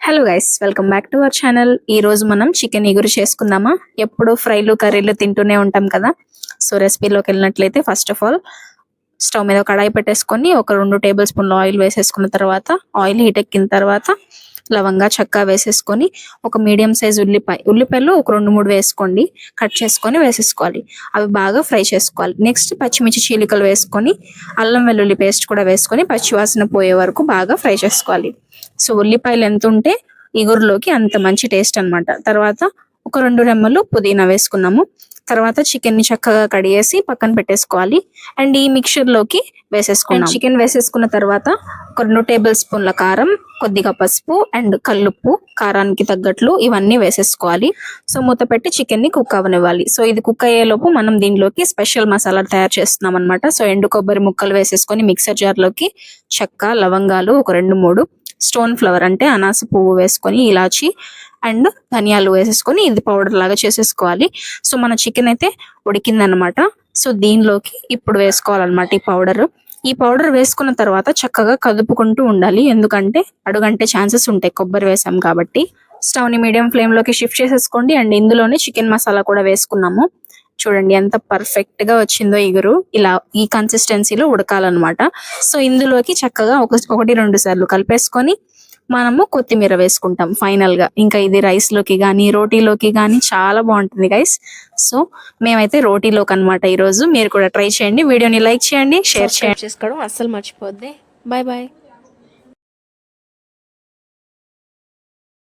Hello guys, welcome back to our channel. ఈ రోజు మనం చికెన్ ఇగురు చేసుకుందామా. ఎప్పుడు ఫ్రైలు కర్రీలు తింటూనే ఉంటాం కదా. సో రెసిపీలోకి వెళ్ళినట్లయితే ఫస్ట్ ఆఫ్ ఆల్ స్టవ్ మీద కడాయి పెట్టేసుకొని ఒక 2 టేబుల్ స్పూన్లు ఆయిల్ వేసేసుకున్న తర్వాత ఆయిల్ హీట్ ఎక్కిన తర్వాత లవంగా చెక్క వేసేసుకొని ఒక మీడియం సైజ్ ఉల్లిపాయలు ఒక 2-3 వేసుకోండి. కట్ చేసుకొని వేసేసుకోవాలి. అవి బాగా ఫ్రై చేసుకోవాలి. నెక్స్ట్ పచ్చిమిర్చి చీలికలు వేసుకొని అల్లం వెల్లుల్లి పేస్ట్ కూడా వేసుకొని పచ్చివాసన పోయే వరకు బాగా ఫ్రై చేసుకోవాలి. సో ఉల్లిపాయలు ఎంత ఉంటే ఇగురులోకి అంత మంచి టేస్ట్ అన్నమాట. తర్వాత ఒక 2 రెమ్మలు పుదీనా వేసుకున్నాము. తర్వాత చికెన్ ని చక్కగా కడిగేసి పక్కన పెట్టేసుకోవాలి. అండ్ ఈ మిక్చర్ లోకి వేసేసుకున్నాం. చికెన్ వేసేసుకున్న తర్వాత ఒక 2 టేబుల్ స్పూన్ల కారం, కొద్దిగా పసుపు అండ్ కల్లుప్పు కారానికి తగ్గట్లు ఇవన్నీ వేసేసుకోవాలి. సో మూత పెట్టి చికెన్ ని కుక్ అవ్వనివ్వాలి. సో ఇది కుక్ అయ్యే లోపు మనం దీనిలోకి స్పెషల్ మసాలా తయారు చేస్తున్నాం అనమాట. సో ఎండు కొబ్బరి ముక్కలు వేసేసుకొని మిక్సర్ జార్ లోకి చెక్క, లవంగాలు ఒక 2-3, స్టోన్ ఫ్లవర్ అంటే అనాస పువ్వు వేసుకొని, ఇలాచి అండ్ ధనియాలు వేసేసుకొని ఇది పౌడర్ లాగా చేసేసుకోవాలి. సో మన చికెన్ అయితే ఉడికిందనమాట. సో దీనిలోకి ఇప్పుడు వేసుకోవాలన్నమాట ఈ పౌడర్ వేసుకున్న తర్వాత చక్కగా కదుపుకుంటూ ఉండాలి. ఎందుకంటే అడుగంటే ఛాన్సెస్ ఉంటాయి, కొబ్బరి వేసాం కాబట్టి. స్టవ్ ని మీడియం ఫ్లేమ్ లోకి షిఫ్ట్ చేసేసుకోండి. అండ్ ఇందులోనే చికెన్ మసాలా కూడా వేసుకున్నాము. చూడండి ఎంత పర్ఫెక్ట్ గా వచ్చిందో ఇగురు. ఇలా ఈ కన్సిస్టెన్సీలో ఉడకాలన్నమాట. సో ఇందులోకి చక్కగా 1-2 సార్లు కలిపేసుకొని మనము కొత్తిమీర వేసుకుంటాం ఫైనల్ గా. ఇంకా ఇది రైస్ లోకి గానీ రోటీలోకి గానీ చాలా బాగుంటుంది గైస్. సో మేమైతే రోటీలోకి అనమాట ఈరోజు. మీరు కూడా ట్రై చేయండి. వీడియోని లైక్ చేయండి, షేర్ చేసుకోవడం అస్సలు మర్చిపోద్ది. Bye bye.